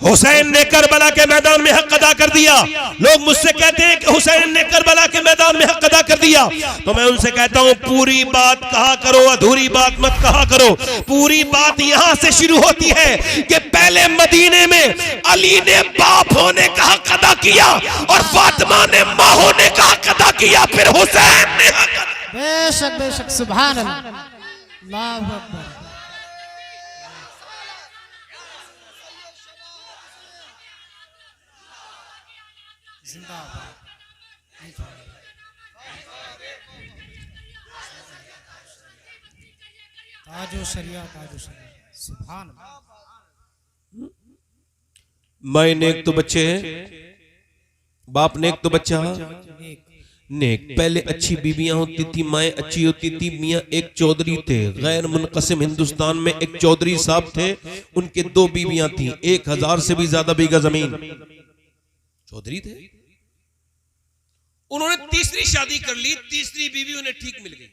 हुसैन ने करबला के मैदान में हक अदा कर दिया। लोग मुझसे कहते हैं कि हुसैन ने करबला के मैदान में हक अदा कर दिया, तो मैं उनसे कहता हूं पूरी बात कहा करो, अधूरी बात मत कहा करो। पूरी बात यहां से शुरू होती है कि पहले मदीने में अली ने बाप होने का हक अदा किया और फातिमा ने मां होने का हक अदा किया, फिर हुसैन ने हक अदा। बेशक बेशक, सुभान अल्लाह, अल्लाहु अकबर। ताजो शरिया, ताजो शरिया, सुभान अल्लाह। माए नेक तो बच्चे हैं, बाप नेक तो बच्चा नेक। पहले अच्छी बीबियां होती थी, माएँ अच्छी होती थी। मियाँ एक चौधरी थे, गैर मुनक़सिम हिंदुस्तान में एक चौधरी साहब थे, उनके 2 बीबियां थी, 1000 से भी ज्यादा बीघा जमीन। चौधरी थे, उन्होंने तीसरी शादी कर ली। तीसरी बीवी उन्हें ठीक मिल गई।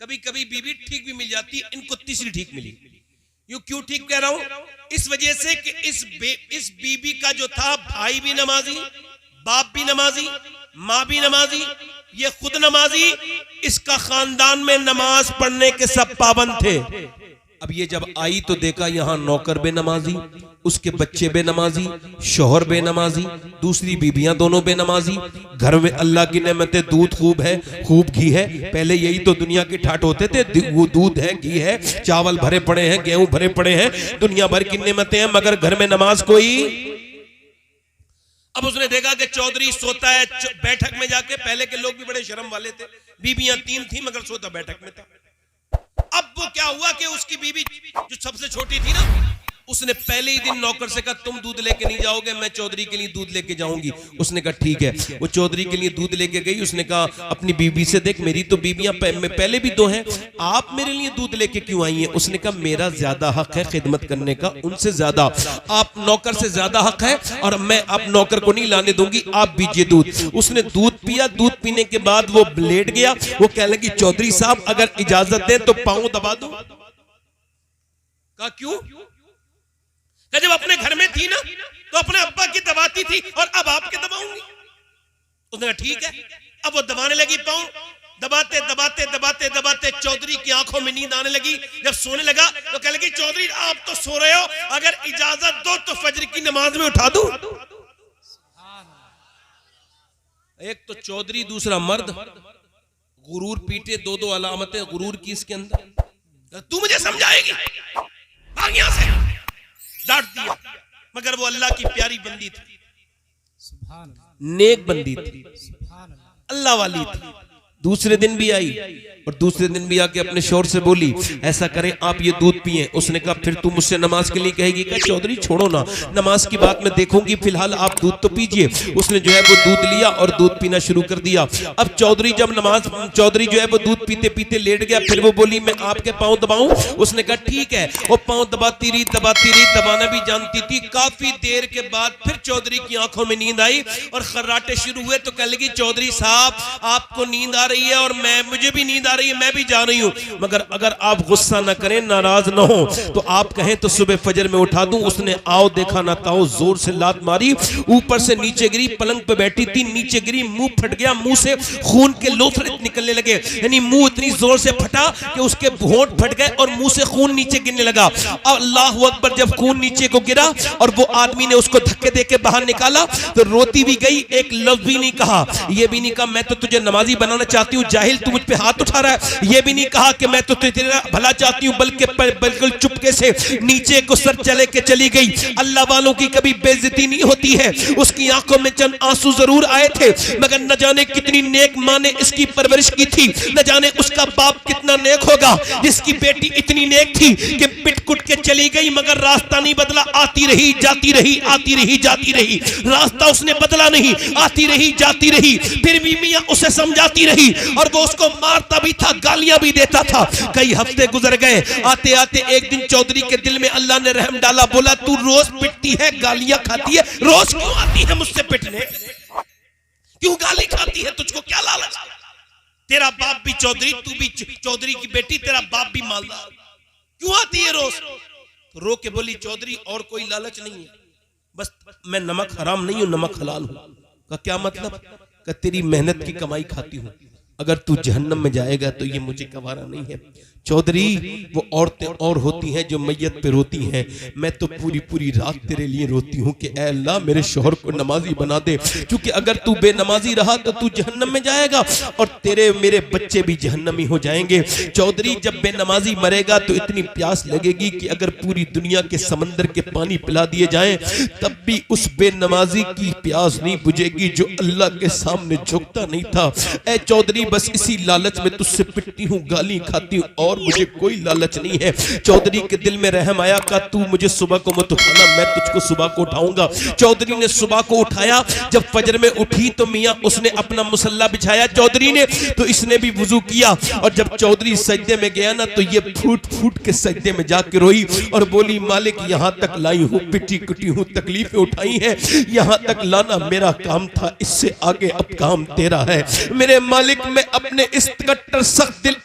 कभी कभी बीवी ठीक भी मिल जाती, इनको तीसरी ठीक मिली। यू क्यों ठीक कह रहा हूं? इस वजह से कि इस बीबी का जो था, भाई भी नमाजी, बाप भी नमाजी, मां भी नमाजी, ये खुद नमाजी, इसका खानदान में नमाज पढ़ने के सब पाबंद थे। अब ये जब आई तो देखा यहां नौकर बेनमाजी, उसके बच्चे बेनमाजी, शोहर बेनमाजी, दूसरी बीबियां दोनों बेनमाजी। घर में अल्लाह की नेमतें, दूध खूब है, खूब घी है। पहले यही तो दुनिया के ठाट होते थे, वो दूध है, घी है, चावल भरे पड़े हैं, गेहूं भरे पड़े हैं, दुनिया भर की नेमतें हैं, मगर घर में नमाज कोई। अब उसने देखा कि चौधरी सोता है बैठक में जाके। पहले के लोग भी बड़े शर्म वाले थे, बीबियां 3 थी मगर सोता बैठक में था। अब वो क्या हुआ कि उसकी बीबी जो सबसे छोटी थी ना, उसने पहले ही दिन नौकर से कहा तुम दूध लेके नहीं जाओगे, मैं चौधरी के लिए दूध लेके जाऊंगी। उसने कहा ठीक है। वो चौधरी के लिए दूध लेके गई। उसने कहा अपनी बीबी से, देख मेरी तो बीबियां पहले भी 2 हैं, आप मेरे लिए दूध लेके क्यों आई हैं? उसने कहा मेरा ज्यादा हक है खिदमत करने का, उनसे ज्यादा, आप नौकर से ज्यादा हक है और मैं आप नौकर को नहीं लाने दूंगी, आप पीजिए दूध। उसने दूध पिया। दूध पीने के बाद वो लेट गया। वो कहने लगी चौधरी साहब अगर इजाजत दें तो पांव दबा दूं। कहा क्यों? जब अपने घर में थी ना तो अपने अब्बा की दबाती थी और अब आपके दबाऊंगी। उसने कहा ठीक है। अब वो दबाने लगी पाँव, दबाते दबाते दबाते दबाते चौधरी की आंखों में नींद आने लगी। जब सोने लगा तो कहने लगी चौधरी आप तो सो रहे हो, अगर इजाजत दो तो फजर की नमाज में उठा दूं। एक तो चौधरी, दूसरा मर्द, गुरूर पीटे, 2 अलामतें गुरूर की इसके अंदर। तू मुझे समझाएगी? भाग यहां से। डांट दिया, मगर वो अल्लाह की प्यारी बंदी थी, नेक बंदी थी, अल्लाह वाली थी। दूसरे दिन भी आई और दूसरे दिन भी आके अपने शोर से बोली ऐसा करें आप ये दूध पिए। उसने कहा फिर तू मुझसे नमाज के लिए कहेगी? क्या चौधरी छोड़ो ना, नमाज की बात मैं देखूंगी, फिलहाल आप दूध तो पीजिए। उसने जो है वो दूध लिया और दूध पीना शुरू कर दिया। अब चौधरी जो है वो दूध पीते पीते लेट गया। फिर वो बोली मैं आपके पाँव दबाऊं? उसने कहा ठीक है। वो पाँव दबाती रही, दबाना भी जानती थी। काफी देर के बाद फिर चौधरी की आंखों में नींद आई और खर्राटे शुरू हुए। तो कह लगी चौधरी साहब आपको नींद आ रही है और मुझे भी नींद आ रही है, मैं भी जा रही हूं, मगर अगर आप गुस्सा ना करें, नाराज ना हो तो आप कहें तो सुबह फजर में उठा दूं। उसने आओ देखा ना ताओ जोर से लात मारी, ऊपर से नीचे गिरी। पलंग पे बैठी थी, नीचे गिरी, मुंह फट गया, मुंह से खून के लोथड़े निकलने लगे। यानी मुंह इतनी जोर से फटा कि उसके होंठ फट गए और मुंह से खून नीचे गिरने लगा। अल्लाहू अकबर। जब खून नीचे को गिरा और वो आदमी ने उसको धक्के देके बाहर निकाला तो रोती भी गई, एक लफ्ज भी नहीं कहा। ये भी नहीं कहा मैं तो तुझे नमाजी बनाना चाहती हूँ, जाहिल तू मुझ पे हाथ उठा रहा है। ये भी नहीं कहा कि मैं तो तेरा भला चाहती हूँ, बल्कि बिल्कुल चुपके से नीचे को सर चले के चली गई। अल्लाह वालों की कभी बेइज्जती नहीं होती है। उसकी आंखों में चंद आंसू जरूर आए थे, मगर न जाने कितनी नेक माँ ने इसकी परवरिश की थी, न जाने उसका बाप कितना नेक होगा जिसकी बेटी इतनी नेक थी कि पिट कुट के चली गई, मगर रास्ता नहीं बदला, आती रही जाती रही, आती रही जाती रही, रास्ता उसने बदला नहीं, आती रही जाती रही। फिर भी मियां उसे समझाती रही और वो उसको मारता भी था, गालियां भी देता था। कई हफ्ते गुजर गए। आते आते एक दिन चौधरी के दिल में अल्लाह ने रहम डाला। बोला तू रोज पिटती है, गालियां खाती है, रोज क्यों आती है मुझसे पिटने? क्यों गाली खाती है? तुझको क्या लालच? तेरा बाप भी चौधरी, तू भी चौधरी की बेटी, तेरा बाप भी मालदार, क्यों आती है रोज? तो रो के बोली चौधरी और कोई लालच नहीं है, बस मैं नमक हराम नहीं हूं, नमक हलाल हूं। का क्या मतलब? का तेरी मेहनत की कमाई खाती हूं, अगर तू जहन्नम में जाएगा तो ये मुझे गवारा नहीं है। चौधरी, वो औरतें और होती हैं जो मैयत पे रोती हैं, मैं तो पूरी पूरी रात तेरे लिए रोती हूँ कि ऐ अल्लाह मेरे शौहर को नमाजी बना दे, क्योंकि अगर तू बेनमाजी रहा तो तू जहन्नम में जाएगा और तेरे मेरे बच्चे भी जहन्नमी हो जाएंगे। चौधरी, जब बेनमाजी मरेगा तो इतनी प्यास लगेगी कि अगर पूरी दुनिया के समंदर के पानी पिला दिए जाएं तब भी उस बेनमाजी की प्यास नहीं बुझेगी जो अल्लाह के सामने झुकता नहीं था। ऐ चौधरी, बस इसी लालच में तुझसे पिटती हूँ, गाली खाती हूँ और मुझे कोई लालच नहीं है। चौधरी के दिल में रहम आया का तू मुझे सुबह को मत उठाना, मैं तुझको सुबह को उठाऊंगा। चौधरी ने सुबह को उठाया, जब फजर में उठी तो मियां उसने अपना मुसल्ला बिछाया चौधरी ने, तो इसने भी वुजू किया और जब चौधरी सजदे में गया ना तो ये फूट फूट के सजदे में जाके रोई और बोली, मालिक यहाँ तक लाई हूँ, पिटी कुटी हूँ, तकलीफें उठाई हैं, यहाँ तक लाना मेरा काम था, इससे आगे अब काम तेरा है। मेरे मालिक, मैं अपने इस कट्टर सख्त दिल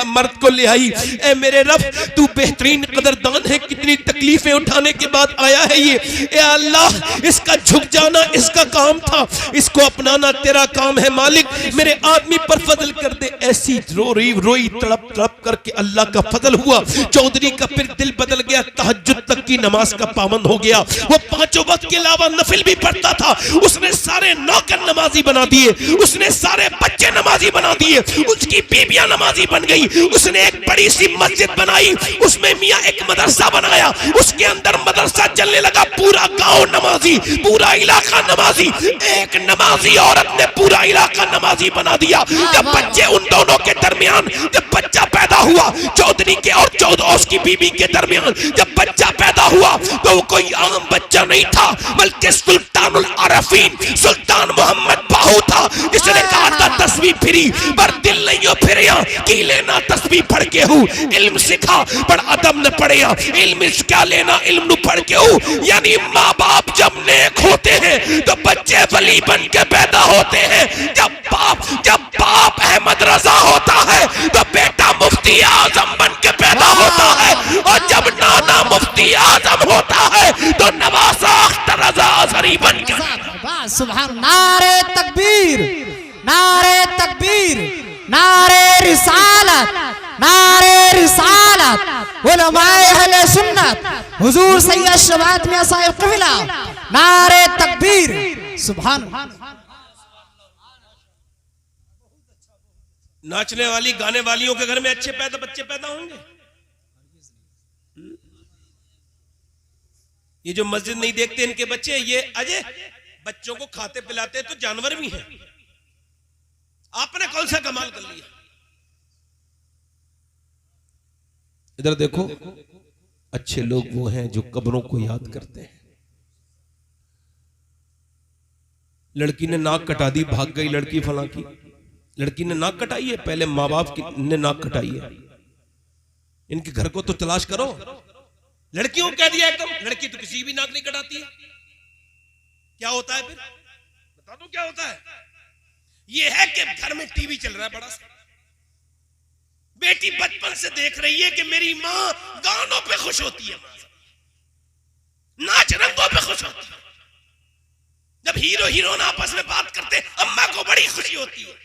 मर्द को ले आई। ऐ मेरे रब, तू बेहतरीन कदरदान है, कितनी तकलीफें उठाने के बाद आया है ये। ऐ अल्लाह, इसका झुक जाना इसका काम था, इसको अपनाना तेरा काम है। मालिक, मेरे आदमी पर फजल कर दे। ऐसी रोई तड़प तड़प करके अल्लाह का फजल हुआ। चौधरी का फिर दिल बदल गया, तहज्जुद तक की नमाज का पाबंद हो गया। वो पांचों वक्त के अलावा नफिल भी पढ़ता था। उसने सारे नौकर नमाजी बना दिए, उसने सारे बच्चे नमाजी बना दिए, उसकी बीबियां नमाजी बन गई। उसने एक बड़ी सी मस्जिद बनाई, उसमें मियां एक मदरसा बनाया, उसके अंदर मदरसा चलने लगा। पूरा गांव नमाजी, पूरा इलाका नमाजी। एक नमाजी औरत ने पूरा इलाका नमाजी बना दिया। जब बच्चे उन दोनों के दरमियान, जब बच्चा पैदा हुआ चौधरी के और उसकी बीबी के दरमियान, जब बच्चा पैदा हुआ तो वो कोई आम बच्चा नहीं था, बल्कि सुल्तानुल आरफीन सुल्तान मोहम्मद बाहू था, जिसने कहा था तस्वीर फिरी पर दिल नहीं फिर की लेना, तस्वीर पढ़ के हूँ इल्म सिखा पर अदब न पढ़े, इल्म क्या लेना, इल्म पढ़ के हूँ। यानी माँ बाप जब नेक होते हैं तो बच्चे वली बन के पैदा होते हैं। जब बाप अहमद रजा होता है तो बेटा मुफ्ती आजम बन के पैदा होता है, और जब नाना मुफ्ती आजम होता है तो नवासा अख्तर रजा अजहरी बन के। सुभान, नारे तकबीर, नारे तकबीर, नारे रिसालत, नारे रिसालत, उलमाए अहले सुन्नत, हुजूर सैयद शबात में साहिब क़िबला, नारे तकबीर। सुभान। नाचने वाली गाने वालियों के घर में अच्छे बच्चे पैदा होंगे। ये जो मस्जिद नहीं देखते इनके बच्चे, ये अजय बच्चों को खाते पिलाते तो जानवर भी हैं। आपने कौन सा कमाल कर लिया? इधर देखो, अच्छे लोग वो हैं जो कब्रों को याद करते हैं। लड़की ने नाक कटा दी, भाग गई लड़की फला की। लड़की ने नाक कटाई है, पहले माँ बाप ने नाक कटाई है। इनके घर को तो तलाश करो। लड़कियों को कह दिया एकदम, लड़की तो किसी भी नाक नहीं कटाती है। क्या होता है फिर? बता दो क्या होता है? ये है कि घर में टीवी चल रहा है बड़ा सा, बेटी बचपन से देख रही है कि मेरी माँ गानों पे खुश होती है, नाच रंगों पे खुश होती है। जब हीरो हीरोइन आपस में बात करते अम्मा को बड़ी खुशी होती है।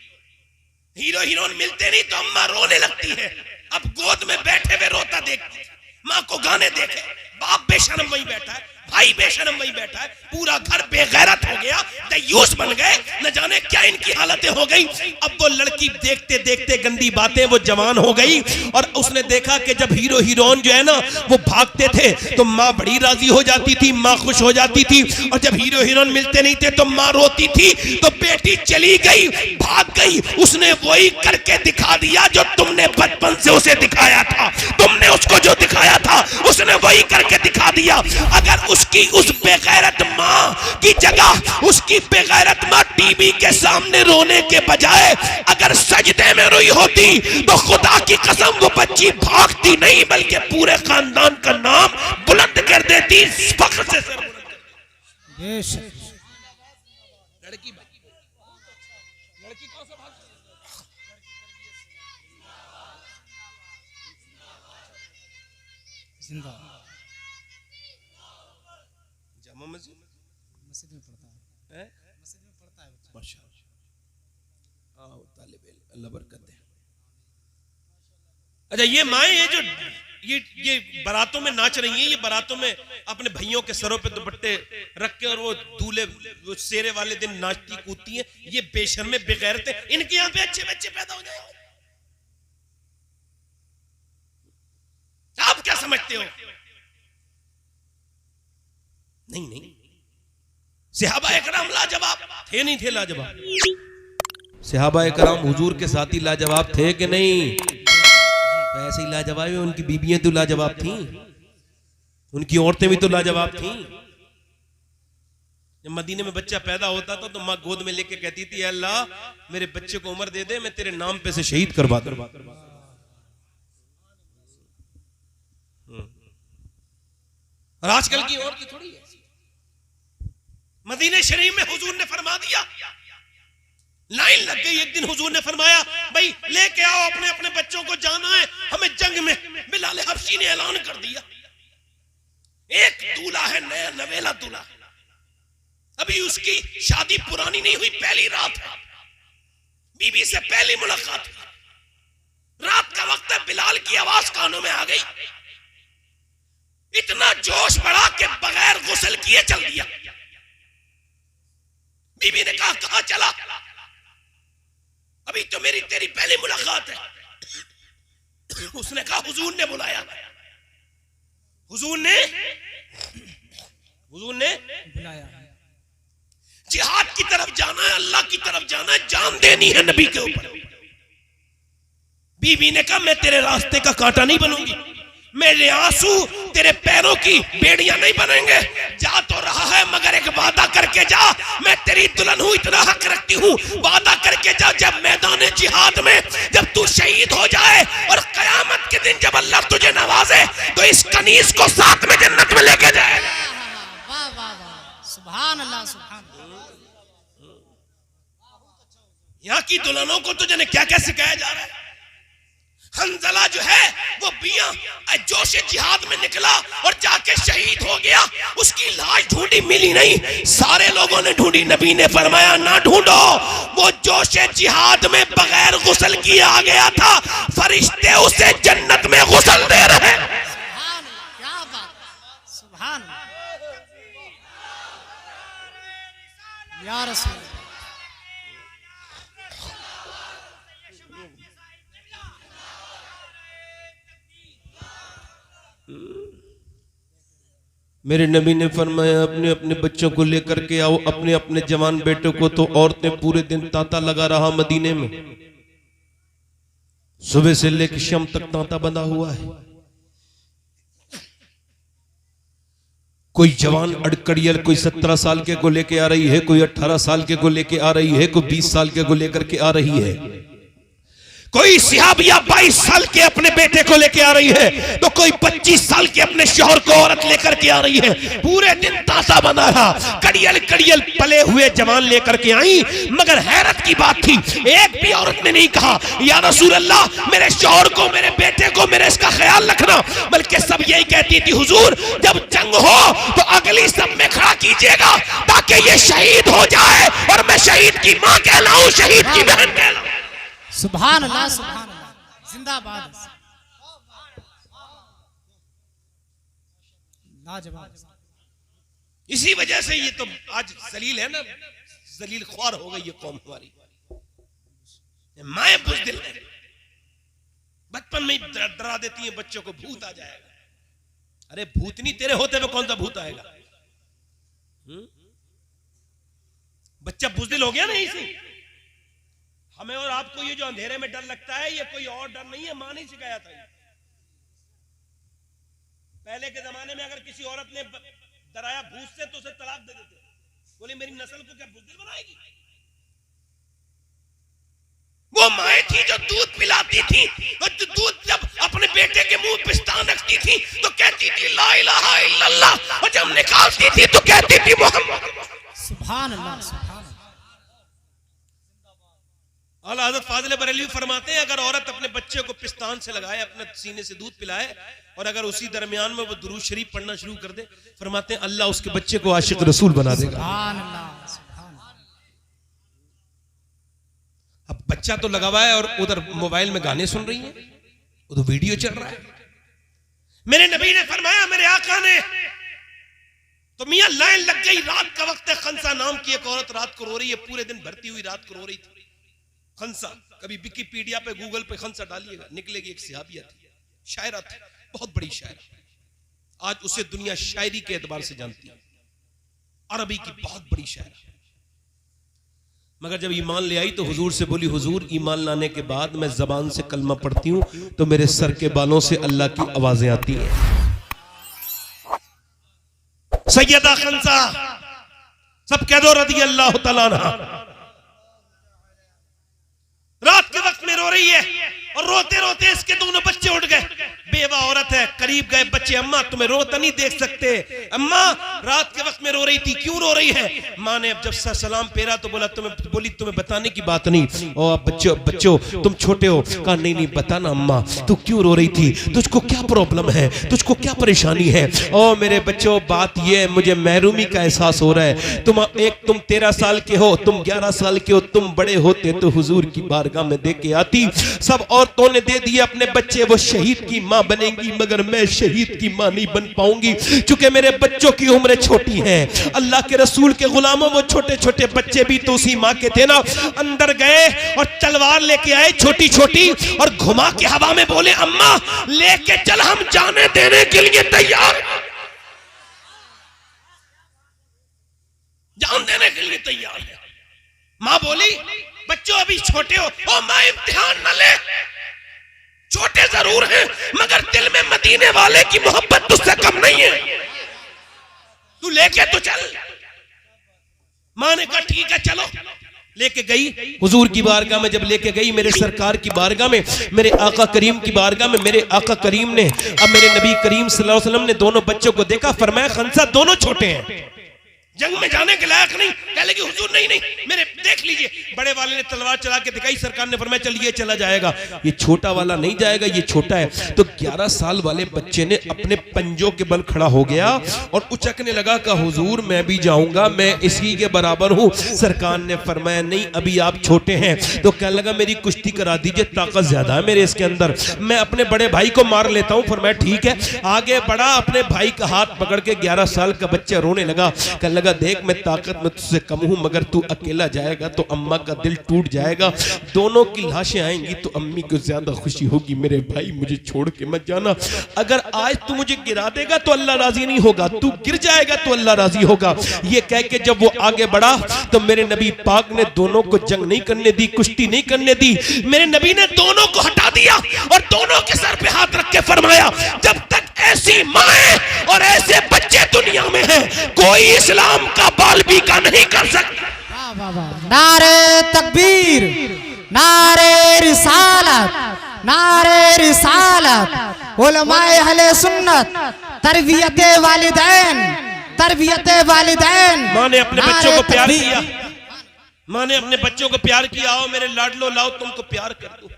हीरो हीरोइन मिलते नहीं तो अम्मा रोने लगती है। अब गोद में बैठे हुए रोता देखती, माँ को गाने देखे, बाप बेशरम वहीं बैठा है, भाई बेशरम वहीं बैठा है, पूरा घर बेगैरत हो गया, दयूस बन गए, न जाने क्या इनकी हालतें हो गई। अब वो लड़की देखते देखते गंदी बातें, वो जवान हो गई और उसने देखा कि जब हीरो हीरोइन जो है ना वो भागते थे तो माँ बड़ी राजी हो जाती थी, माँ खुश हो जाती थी, और जब हीरो हीरोइन मिलते नहीं थे तो माँ रोती थी। तो बेटी चली गई, भाग गई, उसने वही करके दिखा दिया जो तुमने बचपन से उसे दिखाया था। तुमने उसको जो दिखाया था उसने वही करके दिखा दिया। अगर उसकी उस बेगैरत माँ की जगह उसकी बेगैरत माँ टीवी के सामने रोने के बजाय अगर सजदे में रोई होती तो खुदा की कसम वो बच्ची भागती नहीं बल्कि पूरे खानदान का नाम बुलंद कर देती, फख्र से सर बुलंद कर। लड़की कौन सा भाग जिंदा जामा मस्जिद मस्जिद में पढ़ता है, हैं? मस्जिद में पढ़ता है बच्चा। माशाअल्लाह। आओ तालिब इल्म, अल्लाह बरकत दे। अच्छा, ये माएँ ये जो ये बारातों में नाच रही हैं, ये बारातों में अपने भाइयों के सरों पे दुपट्टे रख के और वो दूल्हे वो सेरे वाले दिन नाचती कूदती हैं, ये बेशर्मे बेगैरते, इनके यहाँ पे अच्छे बच्चे पैदा हो जाएंगे। आप क्या समझते हो? नहीं नहीं, सहाबा इकराम लाजवाब थे, नहीं थे लाजवाब? सहाबा इकराम हुजूर के साथी लाजवाब थे कि नहीं? तो ऐसे ही लाजवाब है, उनकी बीबियां तो लाजवाब थीं, उनकी औरतें भी तो लाजवाब थीं। जब मदीने में बच्चा पैदा होता था तो माँ गोद में लेके कहती थी, अल्लाह मेरे बच्चे को उम्र दे दे, मैं तेरे नाम पे से शहीद करवा दूं। और आजकल की औरतें थोड़ी है। मदीने शरीफ में हुजूर ने फरमा दिया, लाइन लग गई। एक दिन हुजूर ने फरमाया, भाई लेके आओ अपने अपने बच्चों को, जाना है हमें जंग में। बिलाल हबशी ने ऐलान कर दिया, एक दूल्हा है, नया नवेला दूल्हा, अभी उसकी शादी पुरानी नहीं हुई, पहली रात है, बीबी से पहली मुलाकात, रात का वक्त है, बिलाल की आवाज कानों में आ गई, इतना जोश बढ़ा कि बगैर गुस्ल किए चल दिया। बीबी ने कहा, कहां चला? अभी तो मेरी तेरी पहली मुलाकात है। उसने कहा, हुजूर ने बुलाया। हुजूर ने बुलाया। जिहाद की तरफ जाना है, अल्लाह की तरफ जाना है, जान देनी है नबी के ऊपर। बीवी ने कहा, मैं तेरे रास्ते का कांटा नहीं बनूंगी, मेरे आंसू तेरे पैरों की बेड़ियां नहीं बनेंगे। जा तो रहा है मगर एक वादा करके जा, मैं तेरी दुल्हन हूं, इतना हक रखती हूं, वादा करके जा, जब मैदान जिहाद में जब तू शहीद हो जाए और कयामत के दिन जब अल्लाह तुझे नवाजे तो इस कनीज को साथ में जन्नत में लेके जाए। वाह वाह वाह, सुभान अल्लाह, सुभान अल्लाह। यहाँ की दुल्हनों को तो जाने क्या क्या सिखाया जा रहा है। हंजला जो है वो बिया जोश जिहाद में निकला और जाके शहीद हो गया, उसकी लाश ढूंढी, मिली नहीं, सारे लोगों ने ढूंढी, नबी ने फरमाया ना ढूंढो, वो जोश जिहाद में बगैर गुस्ल किए आ गया था, फरिश्ते उसे जन्नत में गुस्ल दे रहे। सुभान, क्या बात, सुभान या रसूल। मेरे नबी ने फरमाया, अपने अपने बच्चों को लेकर के आओ, अपने अपने जवान बेटों को। तो औरतें पूरे दिन तांता लगा रहा मदीने में, सुबह से लेकर शाम तक तांता बंधा हुआ है। कोई जवान अड़कड़ियल, कोई 17 साल के को लेके आ रही है, कोई 18 साल के को लेके आ रही है, कोई 20 साल के को लेकर के आ रही है, कोई सिहाबिया 22 साल के अपने बेटे को लेके आ रही है, तो कोई 25 साल के अपने शौहर को औरत लेकर के आ रही है। पूरे दिन तांता बना रहा, कड़ियल कड़ियल पले हुए जवान लेकर के आई। मगर हैरत की बात थी, एक भी औरत ने नहीं कहा, या रसूल अल्लाह मेरे शौहर को, मेरे बेटे को, मेरे इसका ख्याल रखना, बल्कि सब यही कहती थी, हुजूर जब जंग हो तो अगली सब में खड़ा कीजिएगा ताकि ये शहीद हो जाए और मैं शहीद की मां कहलाऊं, शहीद की बहन कहलाऊं। सुभान अल्लाह, सुभान अल्लाह, जिंदाबाद, लाजवाब। इसी वजह से ये तो आज जलील है ना, जलील ख्वार हो गई ये कौम हमारी। माए बुज़दिल है, बचपन में डरा देती है बच्चों को, भूत आ जाएगा। अरे भूतनी तेरे होते हुए कौन सा भूत आएगा? बच्चा बुज़दिल हो गया ना। इसी हमें और आपको ये जो अंधेरे में डर लगता है, ये कोई और डर नहीं है, मां ने सिखाया था। पहले के जमाने में अगर किसी औरत ने डराया भूत से तो उसे तलाक दे देते, बोले मेरी नस्ल को क्या बुज़दिल बनाएगी। वो माएँ थी जो दूध पिलाती थी, और दूध जब अपने बेटे के मुंह पिस्तान रखती थी तो कहती थी ला इलाहा इल्लल्लाह, और जब निकालती थी तो कहती थी मोहम्मद। सुभान अल्लाह, सुभान। आला हज़रत फाज़िल बरेलवी फरमाते हैं अगर औरत अपने बच्चे को पिस्तान से लगाए, अपने सीने से दूध पिलाए और अगर उसी दरमियान में वो दुरूद शरीफ पढ़ना शुरू कर दे, फरमाते हैं अल्लाह उसके बच्चे को आशिक रसूल बना देगा। सुभान अल्लाह, सुभान अल्लाह। अब बच्चा तो लगा हुआ है और उधर मोबाइल में गाने सुन रही है, उधर वीडियो चल रहा है। मेरे नबी ने फरमाया, मेरे आका ने, तो मियां लाइन लग गई। रात का वक्त है, खंसा नाम की एक औरत रात को रो रही है, पूरे दिन भरती हुई रात को रो रही थी। खंसा, कभी विकिपीडिया पे गूगल पे खंसा डालिएगा, निकलेगी एक सहाबिया थी, शायरा थी, बहुत बड़ी शायरा। आज उसे दुनिया शायरी के एतबार से जानती है, अरबी की बहुत बड़ी शायरा। मगर जब ईमान ले आई तो हुजूर से बोली, हुजूर ईमान लाने के बाद मैं जबान से कलमा पढ़ती हूं तो मेरे सर के बालों से अल्लाह की आवाजें आती हैं। सैयदा खंसा, सब कह दो रज़ी अल्लाह तआला अन्हा। रात के वक्त में रो रही है और रोते रोते इसके दोनों बच्चे उठ गए। बेवा औरत है, करीब गए बच्चे, अम्मा तुम्हें रोता नहीं देख सकते। अम्मा रात के वक्त में रो रही थी, क्यों रो रही है? माँ ने अब जब सलाम फेरा तो तुम्हें बताने की बात नहीं। और बच्चों तुम छोटे हो। कहा नहीं नहीं बताना अम्मा, तू क्यों रो रही थी, तुझको क्या प्रॉब्लम है, तुझको क्या परेशानी है? ओ मेरे बच्चों, बात ये है मुझे महरूमी का एहसास हो रहा है। तुम 13 साल के हो, तुम 11 साल के हो, तुम बड़े होते तो हुजूर की बारगाह में दे के आती। सब औरतों ने दे दिए अपने बच्चे, वो शहीद की माँ बनेंगी मगर मैं शहीद की माँ नहीं बन पाऊंगी, क्योंकि मेरे बच्चों की उम्र छोटी है। अल्लाह के रसूल के गुलामों, वो छोटे छोटे बच्चे भी तो उसी माँ के थे ना। अंदर गए और तलवार लेके आए छोटी छोटी और घुमा के हवा में बोले, अम्मा लेके चल, हम जाने देने के लिए तैयार, जान देने के लिए तैयार है। माँ बोली, बच्चों अभी छोटे हो। ओ माँ इम्तिहान न ले, छोटे जरूर हैं मगर दिल में मदीने वाले की मोहब्बत तुझसे कम नहीं है, तू लेके तो चल। माँ ने कहा ठीक है चलो। लेके गई हुजूर की बारगाह में। जब लेके गई मेरे सरकार की बारगाह में, मेरे आका करीम की बारगाह में, मेरे आका करीम ने, अब मेरे नबी करीम सल्लल्लाहु अलैहि वसल्लम ने दोनों बच्चों को देखा, फरमाया खंसा दोनों छोटे हैं, जंग में जाने के लायक नहीं। कह लगी हुजूर नहीं नहीं मेरे देख लीजिए। बड़े वाले ने तलवार चला के दिखाई, सरकार ने फरमाया चल ये चला जाएगा, ये छोटा वाला नहीं जाएगा, ये छोटा है। तो 11 साल वाले बच्चे ने अपने पंजों के बल खड़ा हो गया और उचकने लगा, कहा हुजूर मैं भी जाऊंगा, मैं इसी के बराबर हूं। सरकार ने फरमाया नहीं अभी आप छोटे हैं। तो कहने लगा मेरी कुश्ती करा दीजिए, ताकत ज्यादा है मेरे इसके अंदर, मैं अपने बड़े भाई को मार लेता हूं। फरमाया ठीक है। आगे बढ़ा, अपने भाई का हाथ पकड़ के 11 साल का बच्चा रोने लगा। कहने लगा देख मैं ताकत में तुझसे कम हूं मगर तू अकेला जाएगा तो अम्मा का दिल टूट जाएगा, दोनों की लाशें आएंगी तो अम्मी को ज्यादा खुशी होगी। मेरे भाई मुझे छोड़ के मत जाना, अगर आज तू मुझे गिरा देगा तो अल्लाह राजी नहीं होगा, तू गिर जाएगा तो अल्लाह राजी होगा। ये कह के जब वो आगे बढ़ा तो मेरे नबी पाक ने दोनों को जंग नहीं करने दी, कुश्ती नहीं करने दी। मेरे नबी ने दोनों को हटा दिया और दोनों के सर पे हाथ रख के फरमाया, जब तक ऐसी माएं और ऐसे बच्चे दुनिया में हैं कोई इस्लाम का बाल बीका नहीं कर सकता। नारे तकबीर, नारे रिसालत, नारे रिसालत, उलमाए अहले सुन्नत, तरबियते वालिदैन, तरबियते वालिदैन। माँ ने अपने बच्चों को प्यार किया, माँ ने अपने बच्चों को प्यार किया। आओ मेरे लाडलो, लाओ तुमको प्यार कर दूं,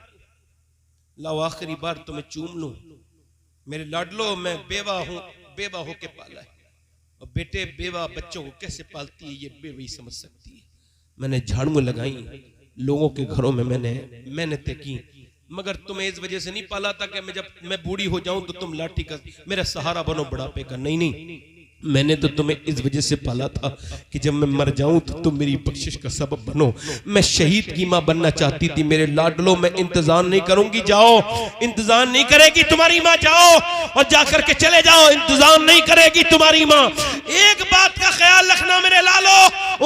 लाओ आखिरी बार तुम्हें चूम लूं। मेरे लाडलो, मैं बेवा हूं, बेवा होके पाला है, और बेटे बेवा बच्चों को कैसे पालती है ये बेवा समझ सकती है। मैंने झाड़ू लगाई, लोगों के घरों में मैंने मेहनतें की, मगर तुम्हें इस वजह से नहीं पाला था कि जब मैं बूढ़ी हो जाऊं तो तुम लाठी का मेरा सहारा बनो बुढ़ापे का। नहीं नहीं, मैंने तो तुम्हें इस वजह से पाला था कि जब मैं मर जाऊं तो तुम मेरी बख्शिश का सबब बनो। मैं शहीद की मां बनना चाहती थी। मेरे लाडलो, मैं इंतजार नहीं करूंगी, जाओ, इंतजार नहीं करेगी तुम्हारी मां, जाओ और जाकर के चले जाओ, इंतजार नहीं करेगी तुम्हारी मां। एक बात का ख्याल रखना मेरे लालो,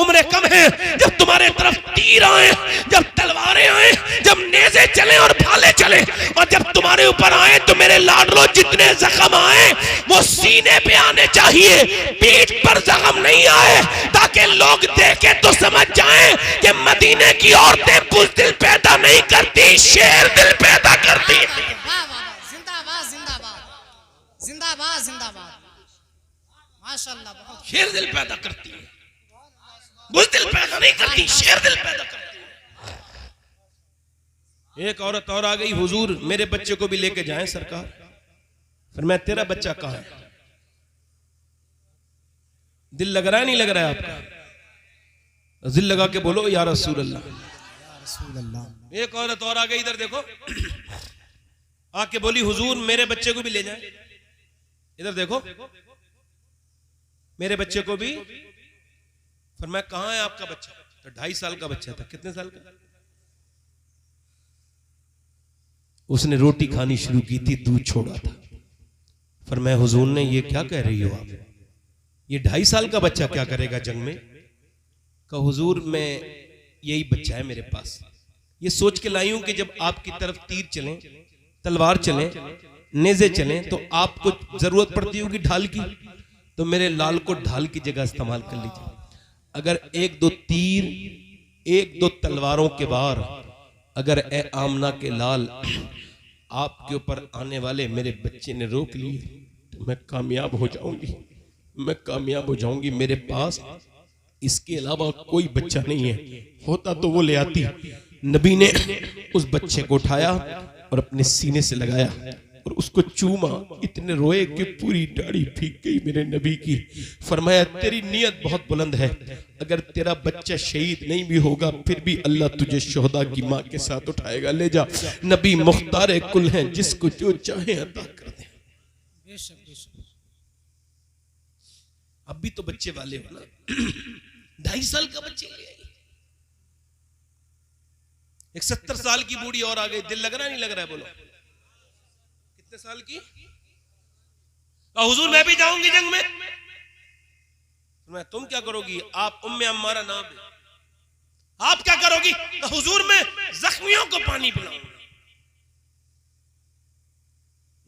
उम्र कम है, जब तुम्हारे तरफ तीर आए, जब तलवारें आए, जब नेज़े चले और भाले चले और जब तुम्हारे ऊपर आए तो मेरे लाडलो जितने जख्म आए वो सीने पे आने चाहिए, पीठ पर जख्म नहीं आए, ताकि लोग देखें तो समझ जाएं कि मदीने की औरतें बुज़दिल पैदा नहीं करती, शेर दिल पैदा करती। जिंदाबाद जिंदाबाद जिंदाबाद जिंदाबाद, माशाअल्लाह, बहुत शेर दिल पैदा करती है, बुज़दिल पैदा नहीं करती, शेर दिल पैदा करती है। एक औरत और आ गई, हुजूर मेरे बच्चे को भी लेके जाएं सरकार। फिर मैं, तेरा बच्चा कहाँ है? दिल लग रहा है नहीं लग रहा है आपका? दिल लगा के बोलो या रसूल अल्लाह। एक औरत और आ गई, इधर देखो, आके बोली हुजूर मेरे बच्चे को भी ले जाएं। इधर देखो, मेरे बच्चे को भी। फिर मैं, कहाँ है आपका बच्चा? तो 2.5 साल का बच्चा था। कितने साल का? उसने रोटी खानी शुरू की थी, दूध छोड़ा था। फिर मैं, हुजूर ने, ये क्या कह रही हो आप? ये 2.5 साल का बच्चा क्या करेगा जंग में? कहा हुजूर मैं, यही बच्चा है मेरे पास। ये सोच के लाई हूं कि जब आपकी तरफ तीर चले, तलवार चले, नेज़े चले, तो आपको जरूरत पड़ती होगी ढाल की, तो मेरे लाल को ढाल की जगह इस्तेमाल कर लीजिए। अगर 1-2 तीर, 1-2 तलवारों के वार अगर ए आमना के लाल आपके ऊपर आने वाले मेरे बच्चे ने रोक लिए, तो मैं कामयाब हो जाऊंगी, मैं कामयाब हो जाऊंगी। मेरे पास इसके अलावा कोई बच्चा नहीं है, होता तो वो ले आती। नबी ने उस बच्चे को उठाया और अपने सीने से लगाया और उसको चूमा। इतने रोए कि पूरी दाढ़ी भीग गई मेरे नबी की। फरमाया तेरी नीयत बहुत बुलंद है, अगर तेरा बच्चा शहीद नहीं भी होगा फिर भी अल्लाह तुझे शोहदा की माँ के साथ उठाएगा। ले जा, नबी मुख्तार कुल हैं, जिसको जो चाहे अता कर दे। अब भी तो बच्चे वाले हो ना। 2.5 साल का बच्चे ले आई। एक 70 साल की बूढ़ी और आ गई। दिल लग रहा नहीं लग रहा है? बोलो कितने साल की? हुजूर मैं भी जाऊंगी जंग में। मैं, तुम क्या करोगी? आप उम्मे अम्मारा नाम है, आप क्या करोगी? हुजूर मैं जख्मियों को पानी पिलाऊंगी,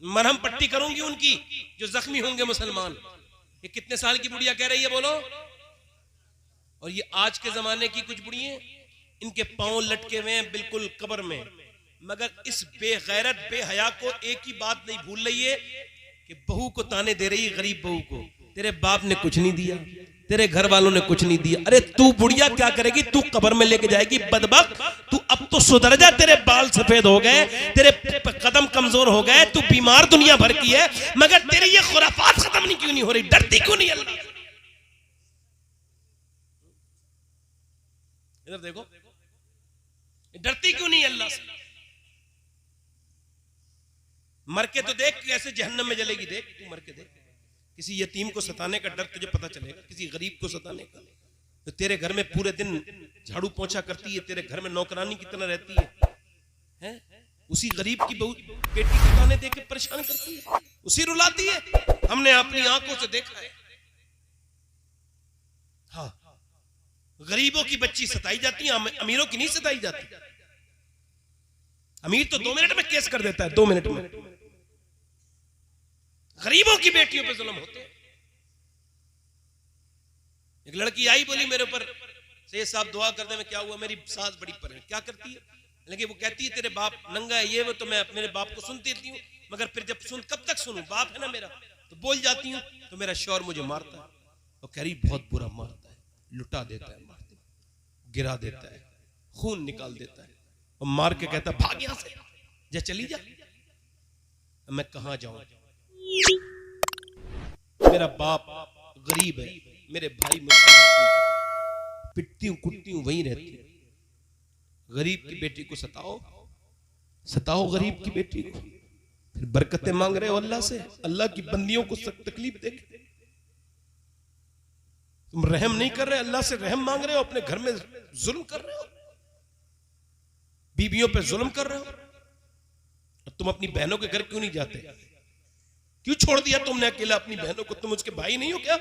मरहम पट्टी करूंगी उनकी जो जख्मी होंगे मुसलमान। ये कितने साल की बुढ़िया कह रही है? बोलो। और ये आज के जमाने की कुछ बुढ़ियां, इनके पांव लटके हुए हैं बिल्कुल कब्र में, मगर इस बेगैरत बेहया को एक ही बात नहीं भूल रही है कि बहू को ताने दे रही है, गरीब बहू को। तेरे बाप ने कुछ नहीं दिया, तेरे घर वालों ने कुछ नहीं दिया। अरे तू बुढ़िया क्या करेगी? तू कब्र में लेके जाएगी बदबख्त। तू अब तो सुधर जा, तेरे बाल सफेद हो गए, तेरे कदम कमजोर हो गए, तू बीमार दुनिया भर की है, मगर तेरी ये खुराफात खत्म नहीं क्यों नहीं हो रही? डरती क्यों नहीं अल्लाह? इधर देखो, डरती क्यों नहीं अल्लाह से? मर के तो देख कैसे जहन्नम में जलेगी। देख, तू मर के देख। किसी यतीम को सताने का डर तुझे पता चलेगा, किसी गरीब को सताने का। तो तेरे घर में पूरे दिन झाड़ू पोंछा करती है, तेरे घर में नौकरानी की तरह रहती है? उसी गरीब की बहू बेटी को ताने दे के परेशान करती है, उसी रुलाती है। हमने अपनी आंखों से देखा है। हाँ, गरीबों की बच्ची सताई जाती है, अमीरों की नहीं सताई जाती। अमीर तो 2 मिनट में केस कर देता है, 2 मिनट में। गरीबों की बेटियों पे जुल्म होते हैं। एक लड़की आई, बोली मेरे ऊपर सैयद साहब दुआ कर दे। मैं, क्या हुआ? मेरी सास बड़ी परेशान। क्या करती है? लेकिन वो कहती है तेरे बाप नंगा है, ये वो। तो मैं मेरे बाप को सुनती रहती हूँ, मगर फिर जब कब तक सुनूं? बाप है ना मेरा, तो बोल जाती हूँ, तो मेरा शौहर मुझे मारता है। और कह रही बहुत बुरा मारता है, लुटा देता है, मारता, गिरा देता है, खून निकाल देता है, और मार के कहता भाग यहां से, जा चली जा। मैं कहां जाऊं? मेरा बाप गरीब है, मेरे भाई मुझसे पिटती हूं कुटती हूं वहीं रहती हूं। गरीब की बेटी को सताओ, सताओ गरीब की बेटी को, फिर बरकतें मांग रहे हो अल्लाह से। अल्लाह की बंदियों को सख्त तकलीफ देके तुम रहम नहीं कर रहे, अल्लाह से रहम मांग रहे हो, अपने घर में जुल्म कर रहे हो, बीबियों पे जुल्म कर रहे हो। तुम अपनी बहनों के घर क्यों नहीं जाते? क्यों छोड़ दिया तुमने अकेला अपनी बहनों को? तुम उसके भाई नहीं हो क्या?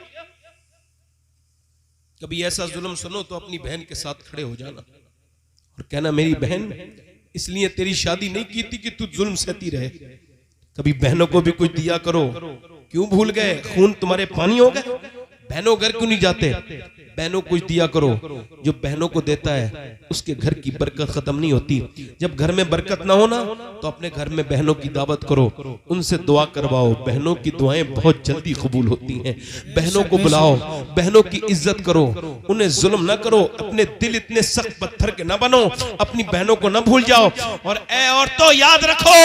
कभी ऐसा जुल्म सुनो तो अपनी बहन के साथ खड़े हो जाना और कहना मेरी बहन, इसलिए तेरी शादी नहीं की थी कि तू जुल्म सहती रहे। कभी बहनों को भी कुछ दिया करो। क्यों भूल गए? खून तुम्हारे पानी हो गए। बहनों घर क्यों नहीं जाते? बहनों को कुछ दिया करो। जो बहनों को देता है उसके घर की बरकत खत्म नहीं होती। जब घर में बरकत ना हो ना तो अपने घर में बहनों की दावत करो, उनसे दुआ करवाओ। बहनों की दुआएं बहुत जल्दी कबूल होती हैं। बहनों को बुलाओ, बहनों की इज्जत करो, उन्हें जुल्म ना करो। अपने दिल इतने सख्त पत्थर के ना बनो, अपनी बहनों को ना भूल जाओ। और ए औरतों याद रखो,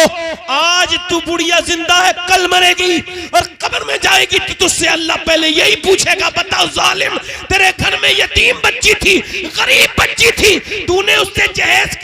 आज तू बुढ़िया जिंदा है, कल मरेगी और कब्र में जाएगी तो तुझसे अल्लाह पहले यही पूछेगा, बताओ जालिम, तेरे घर में यतीम बच्ची थी, गरीब बच्ची थी, तूने उससे